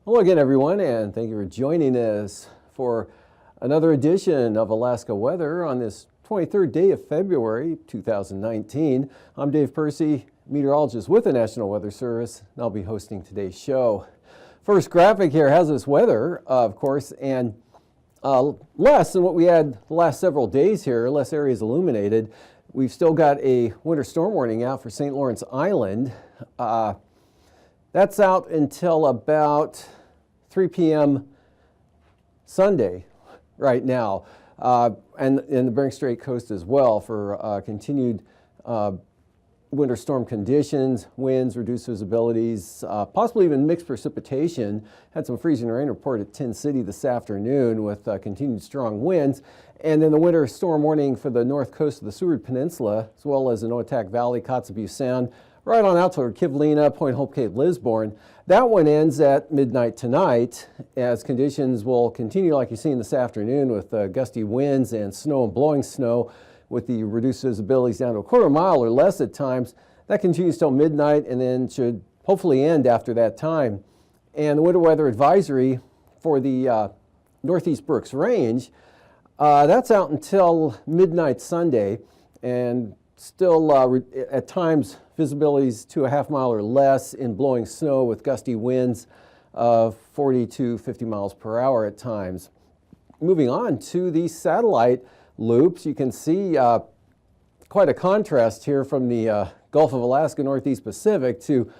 Hello again, everyone, and thank you for joining us for another edition of Alaska Weather on this 23rd day of February 2019. I'm Dave Percy, meteorologist with the National Weather Service, and I'll be hosting today's show. First graphic here has this weather, of course, and less than what we had the last several days here, less areas illuminated. We've still got a winter storm warning out for St. Lawrence Island. That's out until about 3 p.m. Sunday right now, and in the Bering Strait coast as well for continued winter storm conditions, winds, reduced visibilities, possibly even mixed precipitation. Had some freezing rain reported at Tin City this afternoon with continued strong winds. And then the winter storm warning for the north coast of the Seward Peninsula, as well as the Noatak Valley, Kotzebue Sound, right on out toward Kivalina, Point Hope, Cape Lisburne. That one ends at midnight tonight, as conditions will continue like you've seen this afternoon with gusty winds and snow and blowing snow with the reduced visibilities down to a quarter mile or less at times. That continues till midnight and then should hopefully end after that time. And the winter weather advisory for the Northeast Brooks Range, that's out until midnight Sunday, and still at times visibilities to a half mile or less in blowing snow with gusty winds of 40 to 50 miles per hour at times. Moving on to the satellite loops, you can see quite a contrast here from the Gulf of Alaska, Northeast Pacific to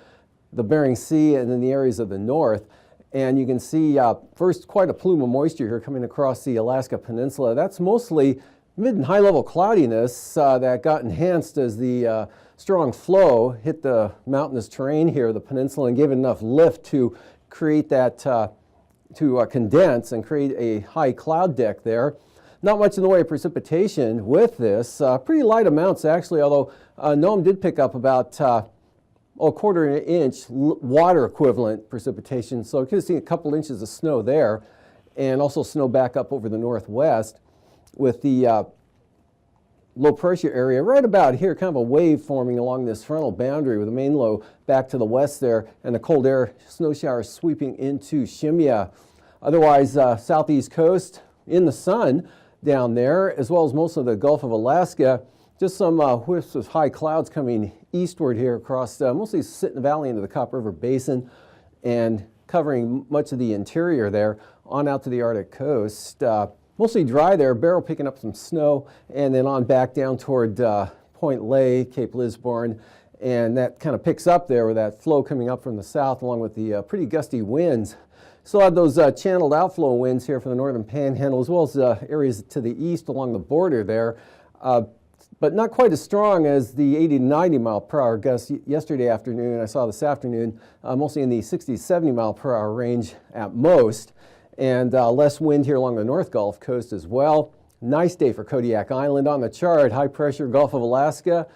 the Bering Sea and then the areas of the north. And you can see first quite a plume of moisture here coming across the Alaska Peninsula. That's mostly mid and high level cloudiness that got enhanced as the strong flow hit the mountainous terrain here, the peninsula, and gave it enough lift to create that, to condense and create a high cloud deck there. Not much in the way of precipitation with this, pretty light amounts actually, although NOAA did pick up about a quarter inch water equivalent precipitation, so you could have seen a couple inches of snow there, and also snow back up over the northwest with the low pressure area right about here, kind of a wave forming along this frontal boundary with the main low back to the west there, and the cold air snow showers sweeping into Shimya. Otherwise, southeast coast in the sun down there, as well as most of the Gulf of Alaska. Just some whiffs of high clouds coming eastward here across mostly Sitting Valley into the Cop River Basin and covering much of the interior there on out to the Arctic coast. Mostly dry there, Barrow picking up some snow, and then on back down toward Point Lay, Cape Lisburne, and that kind of picks up there with that flow coming up from the south along with the pretty gusty winds. Still have those channeled outflow winds here from the northern panhandle, as well as areas to the east along the border there, but not quite as strong as the 80 to 90 mile per hour gusts yesterday afternoon. I saw this afternoon, mostly in the 60 to 70 mile per hour range at most. And less wind here along the North Gulf Coast as well. Nice day for Kodiak Island on the chart, high pressure Gulf of Alaska.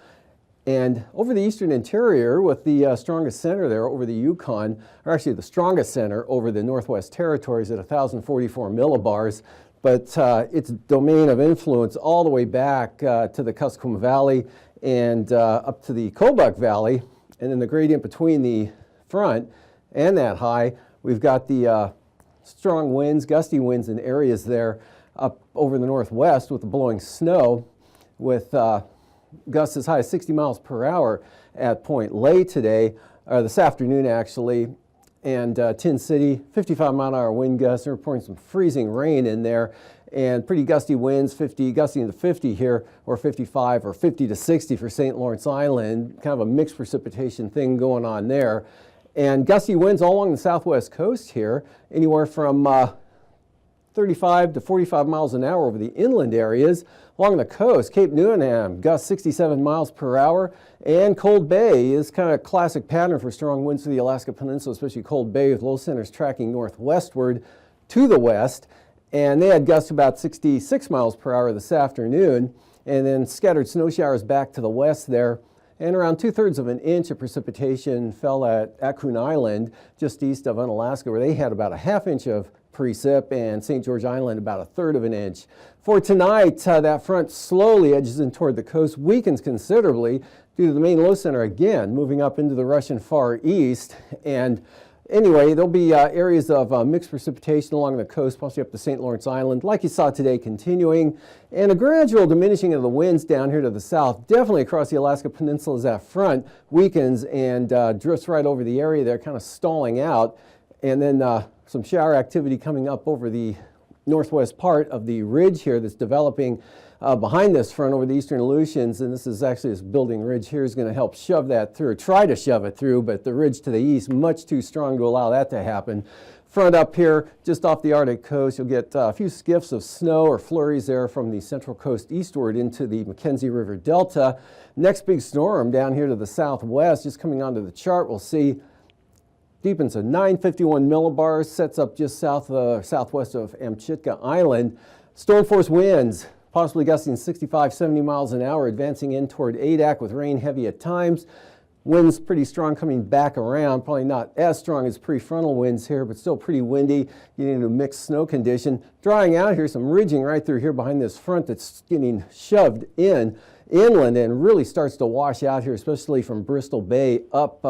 And over the eastern interior with the strongest center there over the Yukon, or actually the strongest center over the Northwest Territories at 1,044 millibars. But its domain of influence all the way back to the Kuskokwim Valley and up to the Kobuk Valley. And then the gradient between the front and that high, we've got the strong winds, gusty winds in areas there up over the northwest with the blowing snow with gusts as high as 60 miles per hour at Point Lay today, or this afternoon actually, and Tin City, 55 mile an hour wind gusts. They're reporting some freezing rain in there and pretty gusty winds, gusty into 50 here, or 55 or 50 to 60 for St. Lawrence Island, kind of a mixed precipitation thing going on there. And gusty winds all along the southwest coast here, anywhere from 35 to 45 miles an hour over the inland areas. Along the coast, Cape Newnham, gusts 67 miles per hour. And Cold Bay is kind of a classic pattern for strong winds to the Alaska Peninsula, especially Cold Bay, with low centers tracking northwestward to the west. And they had gusts about 66 miles per hour this afternoon. And then scattered snow showers back to the west there. And around 2/3 of an inch of precipitation fell at AKwx Island, just east of Unalaska, where they had about a ½ inch of precip, and St. George Island about 1/3 of an inch. For tonight, that front slowly edges in toward the coast, weakens considerably due to the main low center again moving up into the Russian Far East. And anyway, there'll be areas of mixed precipitation along the coast, possibly up to St. Lawrence Island, like you saw today, continuing. And a gradual diminishing of the winds down here to the south, definitely across the Alaska Peninsula as that front weakens and drifts right over the area there, kind of stalling out. And then some shower activity coming up over the northwest part of the ridge here that's developing behind this front over the eastern Aleutians. And this is actually this building ridge here is going to help shove that through, or try to shove it through, but the ridge to the east much too strong to allow that to happen. Front up here, just off the Arctic coast, you'll get a few skiffs of snow or flurries there from the central coast eastward into the Mackenzie River Delta. Next big storm down here to the southwest, just coming onto the chart, we'll see deepens to 951 millibars, sets up just southwest of Amchitka Island. Storm force winds, possibly gusting 65, 70 miles an hour, advancing in toward Adak with rain heavy at times. Winds pretty strong coming back around, probably not as strong as prefrontal winds here, but still pretty windy, getting into a mixed snow condition. Drying out here, some ridging right through here behind this front that's getting shoved inland and really starts to wash out here, especially from Bristol Bay up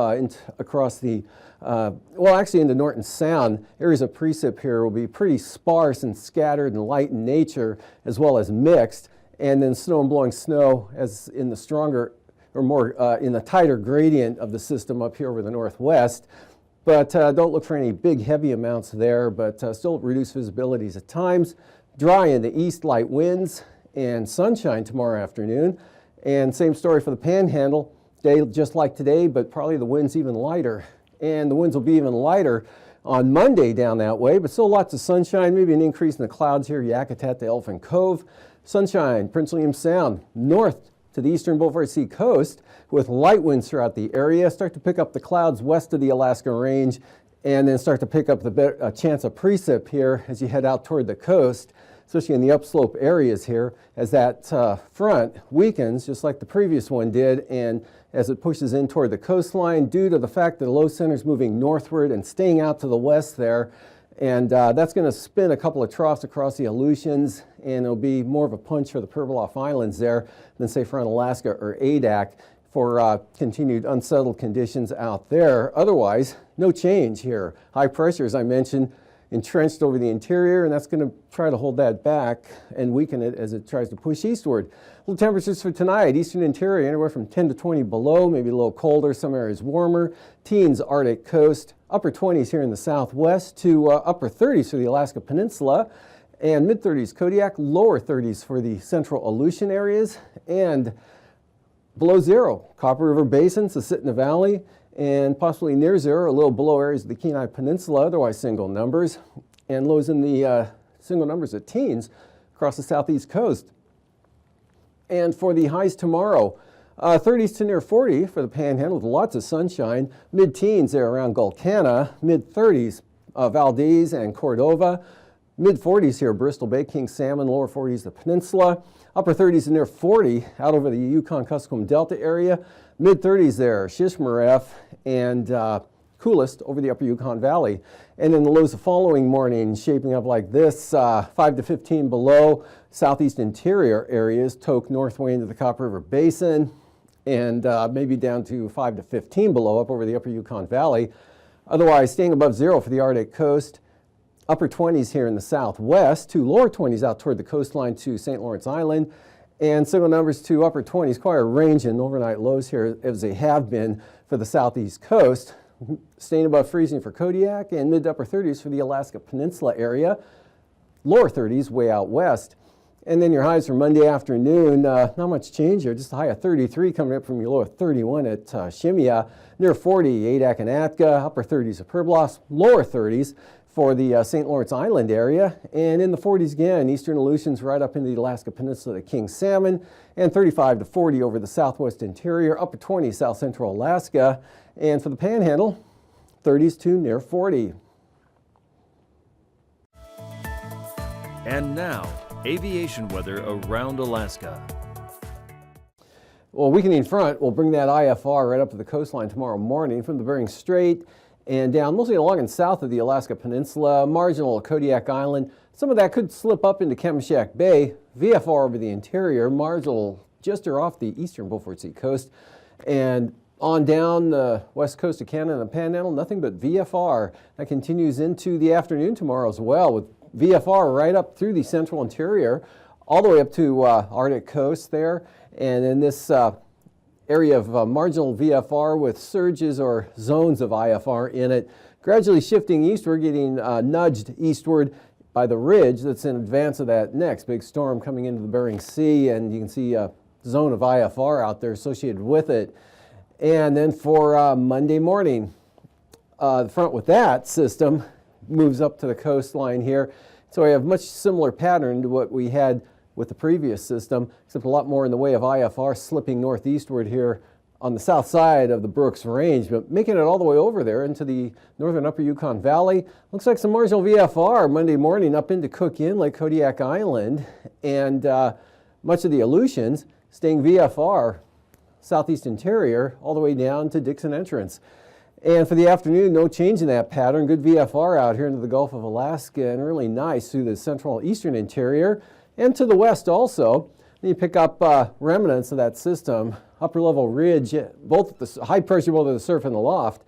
across the well, actually into Norton Sound. Areas of precip here will be pretty sparse and scattered and light in nature, as well as mixed. And then snow and blowing snow as in the stronger or more in the tighter gradient of the system up here over the northwest. But don't look for any big heavy amounts there, but still reduced visibilities at times. Dry in the east, light winds and sunshine tomorrow afternoon. And same story for the Panhandle. Day just like today, but probably the winds even lighter. And the winds will be even lighter on Monday down that way, but still lots of sunshine, maybe an increase in the clouds here, Yakutat to Elephant Cove. Sunshine, Prince William Sound, north to the eastern Beaufort Sea coast with light winds throughout the area. Start to pick up the clouds west of the Alaska Range and then start to pick up a chance of precip here as you head out toward the coast, especially in the upslope areas here as that front weakens just like the previous one did, and as it pushes in toward the coastline due to the fact that the low center is moving northward and staying out to the west there. And that's going to spin a couple of troughs across the Aleutians, and it'll be more of a punch for the Pribilof Islands there than say for Alaska or Adak for continued unsettled conditions out there. Otherwise, no change here. High pressure, as I mentioned, entrenched over the interior, and that's going to try to hold that back and weaken it as it tries to push eastward. Low temperatures for tonight, eastern interior anywhere from 10 to 20 below, maybe a little colder, some areas warmer. Teens, Arctic coast, upper 20s here in the southwest to upper 30s for the Alaska Peninsula, and mid 30s Kodiak, lower 30s for the central Aleutian areas, and below zero Copper River Basin, Susitna Valley, and possibly near zero, a little below areas of the Kenai Peninsula, otherwise single numbers, and lows in the single numbers at teens across the southeast coast. And for the highs tomorrow, 30s to near 40 for the Panhandle with lots of sunshine, mid-teens there around Gulkana, mid-30s Valdez and Cordova, mid-40s here Bristol Bay, King Salmon, lower 40s the Peninsula, upper 30s to near 40 out over the Yukon-Kuskokwim Delta area, mid-30s there Shishmaref, and coolest over the upper Yukon Valley. And then the lows the following morning shaping up like this, 5 to 15 below southeast interior areas, Tok northway into the Copper River Basin, and maybe down to 5 to 15 below up over the upper Yukon Valley. Otherwise, staying above zero for the Arctic coast, upper 20s here in the southwest, to lower 20s out toward the coastline to St. Lawrence Island, and single numbers to upper 20s, quite a range in overnight lows here as they have been for the southeast coast. Staying above freezing for Kodiak, and mid to upper 30s for the Alaska Peninsula area, lower 30s way out west. And then your highs for Monday afternoon, not much change here, just a high of 33 coming up from your low of 31 at Shimia, near 40 Adak and Atka, upper 30s at Pribilof, lower 30s for the St. Lawrence Island area, and in the 40s again, eastern Aleutians right up into the Alaska Peninsula to King Salmon, and 35 to 40 over the southwest interior, upper 20 south central Alaska, and for the Panhandle, 30s to near 40. And now, aviation weather around Alaska. Well, weakening front will bring that IFR right up to the coastline tomorrow morning from the Bering Strait and down mostly along and south of the Alaska Peninsula, marginal Kodiak Island. Some of that could slip up into Kamishak Bay, VFR over the interior, marginal just off the eastern Beaufort Sea coast, and on down the west coast of Canada and the Panhandle, nothing but VFR. That continues into the afternoon tomorrow as well, with VFR right up through the central interior, all the way up to Arctic coast there, and in this area of marginal VFR with surges or zones of IFR in it, gradually shifting eastward, getting nudged eastward by the ridge that's in advance of that next big storm coming into the Bering Sea, and you can see a zone of IFR out there associated with it. And then for Monday morning, the front with that system moves up to the coastline here. So we have a much similar pattern to what we had with the previous system, except a lot more in the way of IFR slipping northeastward here on the south side of the Brooks Range, but making it all the way over there into the northern upper Yukon Valley. Looks like some marginal VFR Monday morning up into Cook Inlet, Kodiak Island, and much of the Aleutians staying VFR southeast interior all the way down to Dixon Entrance. And for the afternoon, no change in that pattern. Good VFR out here into the Gulf of Alaska and really nice through the central eastern interior and to the west also. And you pick up remnants of that system, upper level ridge, both at the high pressure, both at the surf and the loft,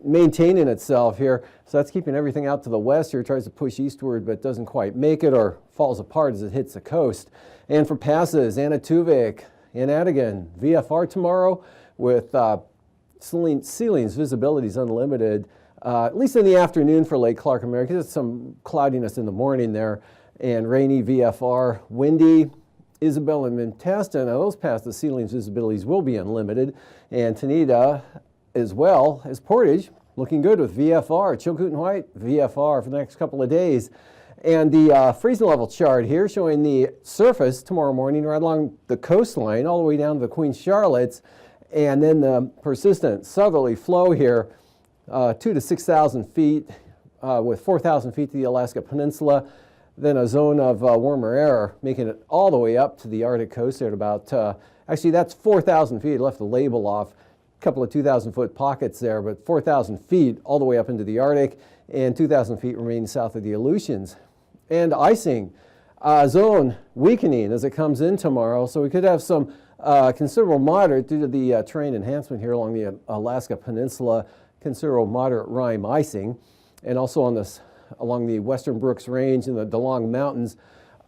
maintaining itself here. So that's keeping everything out to the west here, tries to push eastward but doesn't quite make it or falls apart as it hits the coast. And for passes, Anatuvik, Anatigan, VFR tomorrow with ceilings, visibilities unlimited, at least in the afternoon for Lake Clark America. There's some cloudiness in the morning there, and rainy VFR, windy. Isabel and Mintesta, now those past the ceilings visibilities will be unlimited, and Tenita as well as Portage, looking good with VFR. Chilcoot and White, VFR for the next couple of days. And the freezing level chart here showing the surface tomorrow morning right along the coastline all the way down to the Queen Charlotte's, and then the persistent southerly flow here, 2,000 to 6,000 feet with 4,000 feet to the Alaska Peninsula, then a zone of warmer air making it all the way up to the Arctic coast there at about, actually that's 4,000 feet, left the label off, a couple of 2,000 foot pockets there, but 4,000 feet all the way up into the Arctic and 2,000 feet remaining south of the Aleutians. And icing, zone weakening as it comes in tomorrow, so we could have some considerable moderate due to the terrain enhancement here along the Alaska Peninsula, considerable moderate rime icing, and also on this along the western Brooks Range and the DeLong Mountains.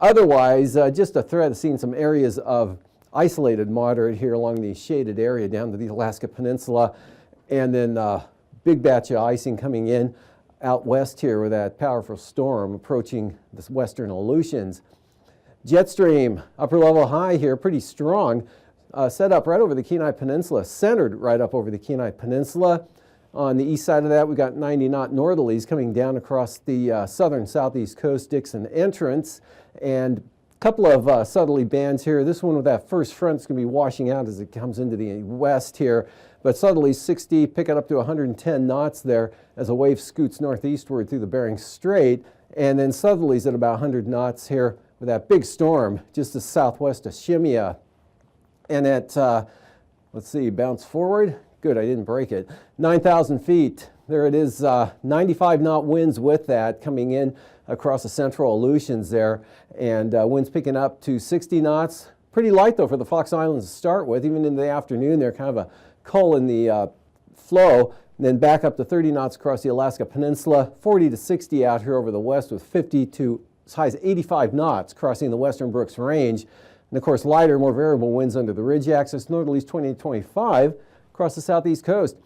Otherwise, just a threat of seeing some areas of isolated moderate here along the shaded area down to the Alaska Peninsula, and then big batch of icing coming in out west here with that powerful storm approaching the western Aleutians. Jet stream, upper level high here, pretty strong, set up right over the Kenai Peninsula, centered right up over the Kenai Peninsula. On the east side of that, we've got 90-knot northerlies coming down across the southern southeast coast, Dixon Entrance, and a couple of southerly bands here. This one with that first front is going to be washing out as it comes into the west here, but southerlies 60, picking up to 110 knots there as a wave scoots northeastward through the Bering Strait, and then southerlies at about 100 knots here with that big storm just to southwest of Shimia. And at, let's see, bounce forward. Good, I didn't break it. 9,000 feet. There it is, 95 knot winds with that coming in across the central Aleutians there. And winds picking up to 60 knots. Pretty light though for the Fox Islands to start with. Even in the afternoon, they're kind of a cull in the flow. And then back up to 30 knots across the Alaska Peninsula. 40 to 60 out here over the west with 50 to as high as 85 knots crossing the western Brooks Range. And of course, lighter, more variable winds under the ridge axis, northerlies 20 to 25 across the southeast coast.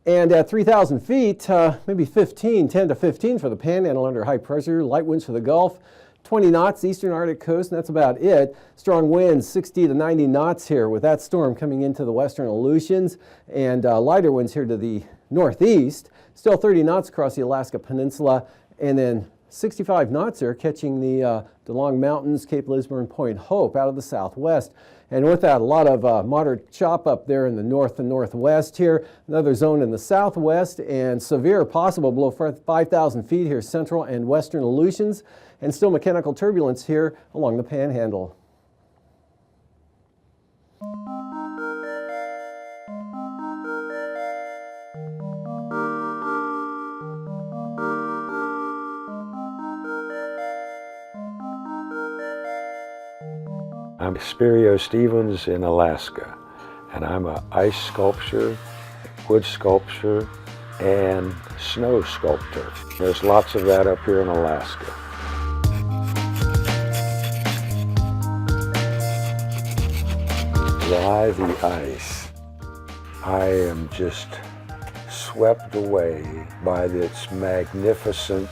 And at 3,000 feet, maybe 10 to 15 for the Panhandle under high pressure, light winds for the Gulf, 20 knots eastern Arctic coast, and that's about it. Strong winds, 60 to 90 knots here with that storm coming into the western Aleutians, and lighter winds here to the northeast, Still 30 knots across the Alaska Peninsula, and then 65 knots there catching the DeLong Mountains, Cape Lisburne, Point Hope out of the southwest. And with that, a lot of moderate chop up there in the north and northwest here. Another zone in the southwest, and severe possible below 5,000 feet here, central and western Aleutians, and still mechanical turbulence here along the Panhandle. I'm Spirio Stevens in Alaska, and I'm an ice sculptor, wood sculptor, and snow sculptor. There's lots of that up here in Alaska. Why the ice? I am just swept away by its magnificent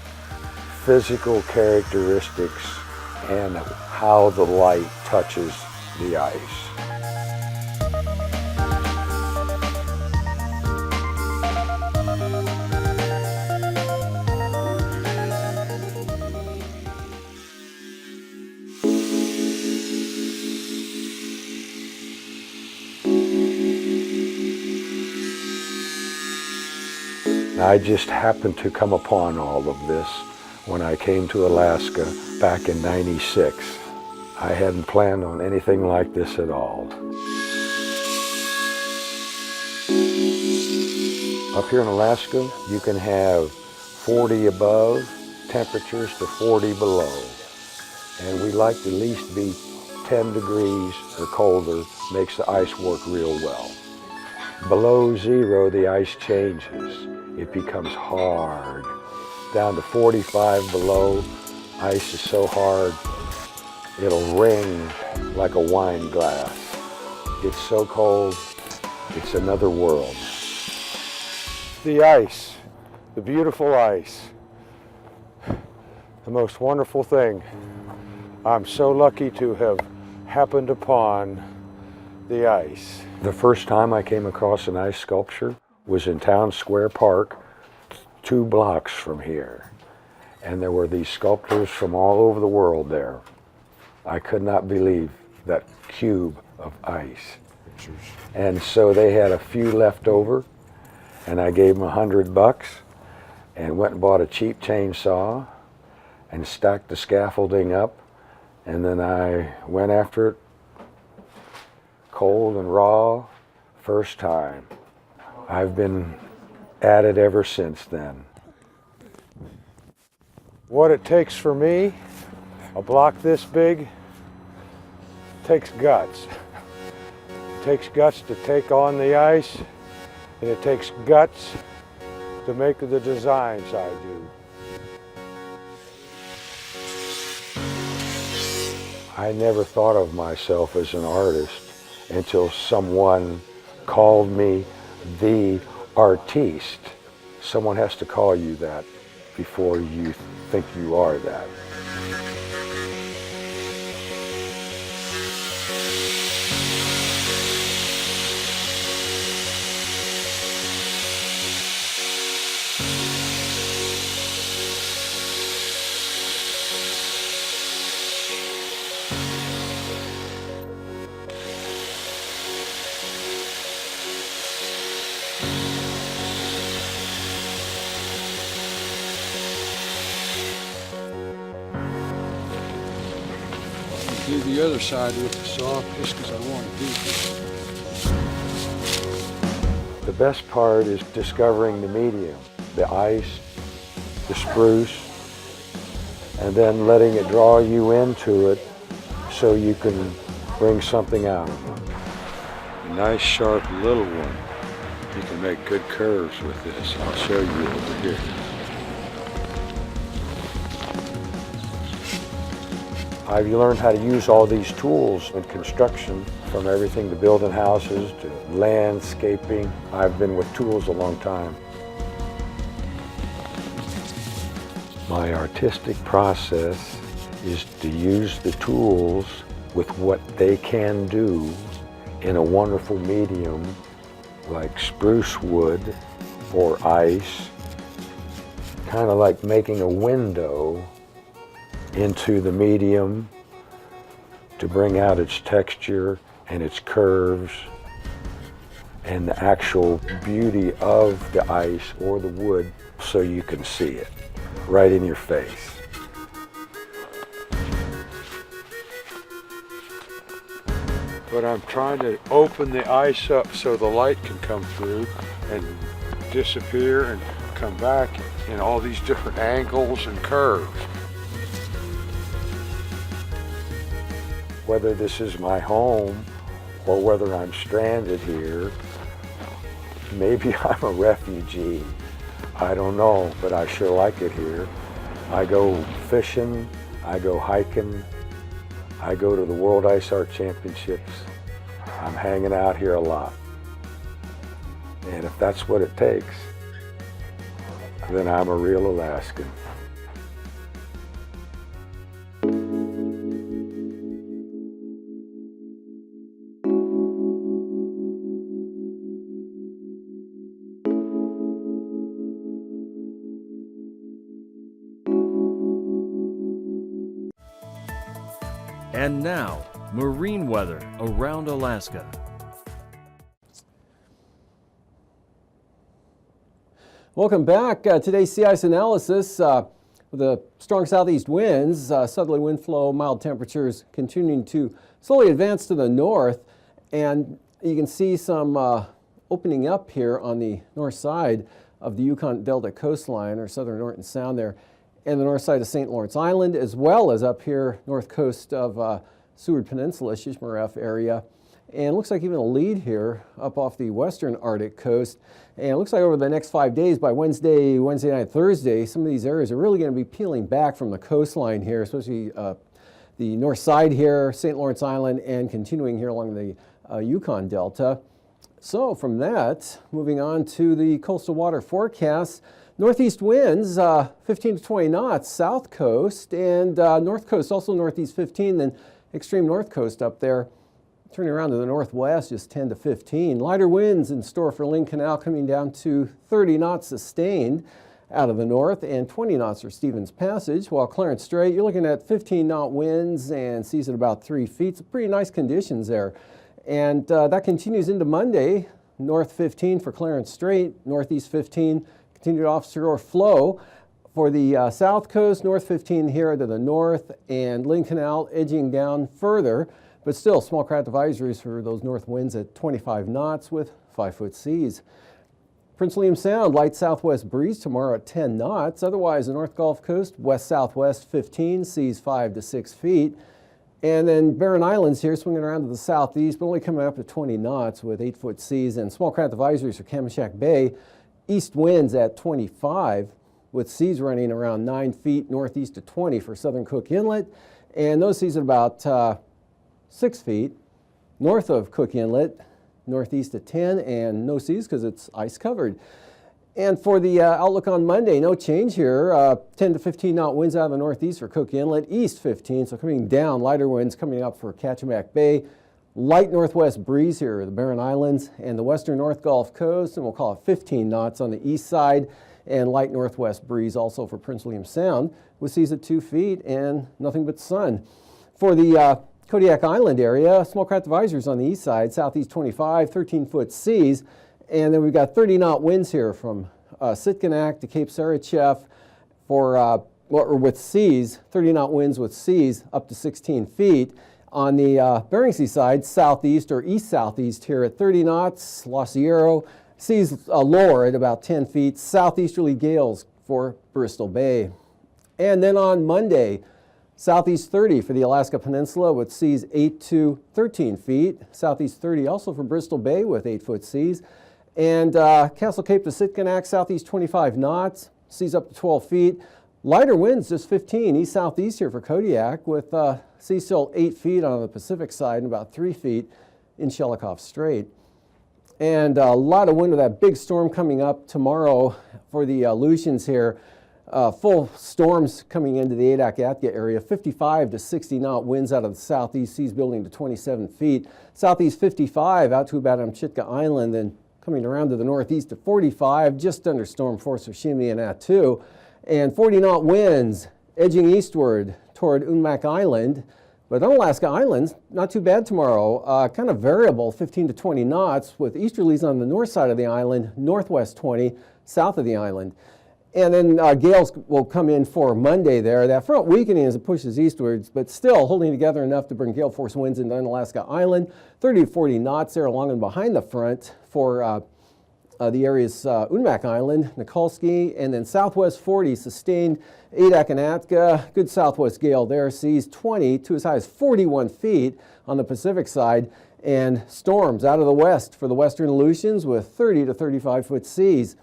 physical characteristics and how the light touches the ice. I just happened to come upon all of this when I came to Alaska back in '96. I hadn't planned on anything like this at all. Up here in Alaska, you can have 40 above temperatures to 40 below. And we like to at least be 10 degrees or colder, makes the ice work real well. Below zero, the ice changes. It becomes hard. Down to 45 below, ice is so hard, it'll ring like a wine glass. It's so cold, it's another world. The ice, the beautiful ice, the most wonderful thing. I'm so lucky to have happened upon the ice. The first time I came across an ice sculpture was in Town Square Park, 2 blocks from here. And there were these sculptors from all over the world there. I could not believe that cube of ice. And so they had a few left over, and I gave them $100 and went and bought a cheap chainsaw and stacked the scaffolding up, and then I went after it cold and raw, first time. I've been at it ever since then. What it takes for me, a block this big, takes guts. It takes guts to take on the ice, and it takes guts to make the designs I do. I never thought of myself as an artist until someone called me the artiste. Someone has to call you that before you think you are that. Do the other side with the saw just because I want to do it. The best part is discovering the medium, the ice, the spruce, and then letting it draw you into it so you can bring something out of it. A nice, sharp little one. You can make good curves with this. I'll show you over here. I've learned how to use all these tools in construction, from everything to building houses to landscaping. I've been with tools a long time. My artistic process is to use the tools with what they can do in a wonderful medium like spruce wood or ice kind of like making a window into the medium to bring out its texture and its curves and the actual beauty of the ice or the wood, so you can see it right in your face. But I'm trying to open the ice up so the light can come through and disappear and come back in all these different angles and curves. Whether this is my home or whether I'm stranded here, maybe I'm a refugee. I don't know, but I sure like it here. I go fishing, I go hiking, I go to the World Ice Art Championships. I'm hanging out here a lot. And if that's what it takes, then I'm a real Alaskan. And now, marine weather around Alaska. Welcome back. Today's sea ice analysis with the strong southeast winds, southerly wind flow, mild temperatures continuing to slowly advance to the north. And you can see some opening up here on the north side of the Yukon Delta coastline, or southern Norton Sound there, and the north side of St. Lawrence Island, as well as up here north coast of Seward Peninsula, Shishmaref area. And it looks like even a lead here up off the western Arctic coast. And it looks like over the next 5 days, by Wednesday night, Thursday, some of these areas are really going to be peeling back from the coastline here, especially the north side here, St. Lawrence Island, and continuing here along the Yukon Delta. So from that, moving on to the coastal water forecast. Northeast winds, 15 to 20 knots, south coast, and north coast, also northeast 15, then extreme north coast up there. Turning around to the northwest, just 10 to 15. Lighter winds in store for Lynn Canal, coming down to 30 knots sustained out of the north, and 20 knots for Stevens Passage. While Clarence Strait, you're looking at 15-knot winds and seas at about 3 feet. So pretty nice conditions there. And that continues into Monday. North 15 for Clarence Strait, northeast 15. Continued offshore flow for the south coast, north 15 here to the north, and Lynn Canal edging down further, but still small craft advisories for those north winds at 25 knots with 5-foot seas. Prince William Sound, light southwest breeze tomorrow at 10 knots. Otherwise, the North Gulf Coast, west-southwest 15, seas 5 to 6 feet. And then Barren Islands here swinging around to the southeast, but only coming up to 20 knots with 8-foot seas, and small craft advisories for Kamishak Bay. East winds at 25 with seas running around 9 feet, northeast to 20 for southern Cook Inlet, and those seas at about 6 feet north of Cook Inlet, northeast at 10, and no seas because it's ice covered. And for the outlook on Monday, no change here. 10 to 15 knot winds out of the northeast for Cook Inlet, east 15, so coming down, lighter winds coming up for Kachemak Bay. Light northwest breeze here, the Barren Islands and the western North Gulf Coast, and we'll call it 15 knots on the east side, and light northwest breeze also for Prince William Sound with seas at 2 feet and nothing but sun. For the Kodiak Island area, small craft advisories on the east side, southeast 25, 13-foot seas, and then we've got 30-knot winds here from Sitkinak to Cape Sarachev for with seas, 30-knot winds with seas up to 16 feet. On the Bering Sea side, southeast or east-southeast here at 30 knots, La Sierra, seas lower at about 10 feet, southeasterly gales for Bristol Bay. And then on Monday, southeast 30 for the Alaska Peninsula with seas 8 to 13 feet, southeast 30 also for Bristol Bay with 8-foot seas. And Castle Cape to Sitkinak, southeast 25 knots, seas up to 12 feet. Lighter winds, just 15, east-southeast here for Kodiak with seas still 8 feet on the Pacific side and about 3 feet in Shelikof Strait. And a lot of wind with that big storm coming up tomorrow for the Aleutians here. Full storms coming into the Adak-Atka area, 55 to 60 knot winds out of the southeast, seas building to 27 feet. Southeast 55 out to about Amchitka Island, then coming around to the northeast to 45, just under storm force for Shimi and Attu. and 40-knot winds edging eastward toward Unmac Island. But Unalaska Island's not too bad tomorrow. Kind of variable, 15 to 20 knots, with easterlies on the north side of the island, northwest 20, south of the island. And then gales will come in for Monday there. That front weakening as it pushes eastwards, but still holding together enough to bring gale force winds into Unalaska Island. 30 to 40 knots there along and behind the front for the areas Unmac Island, Nikolsky, and then southwest 40 sustained Adak and Atka. Good southwest gale there, seas 20 to as high as 41 feet on the Pacific side, and storms out of the west for the western Aleutians with 30 to 35 foot seas.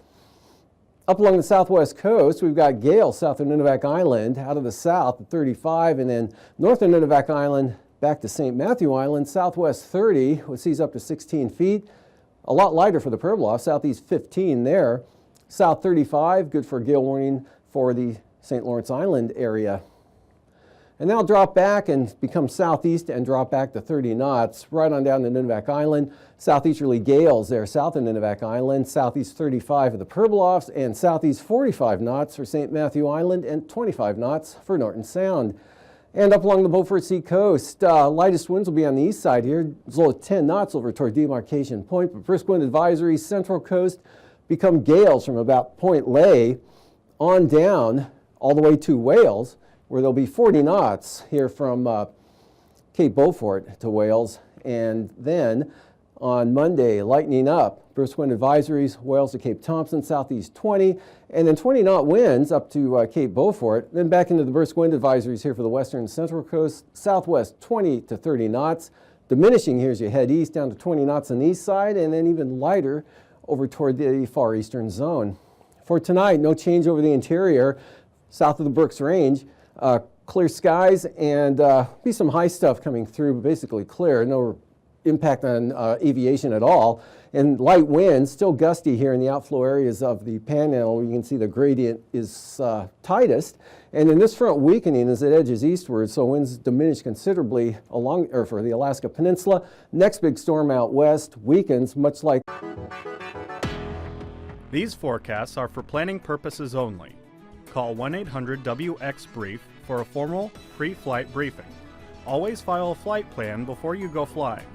Up along the southwest coast, we've got gales south of Nunivak Island, out of the south at 35, and then north of Nunivak Island back to St. Matthew Island, southwest 30 with seas up to 16 feet. A lot lighter for the Pribilof, southeast 15 there. South 35, good for a gale warning for the St. Lawrence Island area. And they'll drop back and become southeast and drop back to 30 knots right on down to Nunivak Island. Southeasterly gales there south of Nunivak Island, southeast 35 for the Pribilofs, and southeast 45 knots for St. Matthew Island and 25 knots for Norton Sound. And up along the Beaufort Sea coast, lightest winds will be on the east side here, as low as 10 knots over toward Demarcation Point. But brisk wind advisory, central coast become gales from about Point Lay on down all the way to Wales, where there'll be 40 knots here from Cape Beaufort to Wales. And then on Monday, lightening up, brisk wind advisories, Wales to Cape Thompson, southeast 20, and then 20-knot winds up to Cape Beaufort. Then back into the brisk wind advisories here for the western and central coast, southwest 20 to 30 knots, diminishing here as you head east down to 20 knots on the east side, and then even lighter over toward the far eastern zone. For tonight, no change over the interior, south of the Brooks Range. Clear skies and be some high stuff coming through, but basically clear, no impact on aviation at all. And light winds, still gusty here in the outflow areas of the Panhandle. You can see the gradient is tightest. And then this front weakening as it edges eastward, so winds diminish considerably along, or for the Alaska Peninsula. Next big storm out west weakens, much like. These forecasts are for planning purposes only. Call 1-800-WX-BRIEF for a formal pre-flight briefing. Always file a flight plan before you go flying.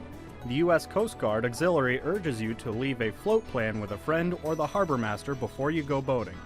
The U.S. Coast Guard Auxiliary urges you to leave a float plan with a friend or the harbor master before you go boating.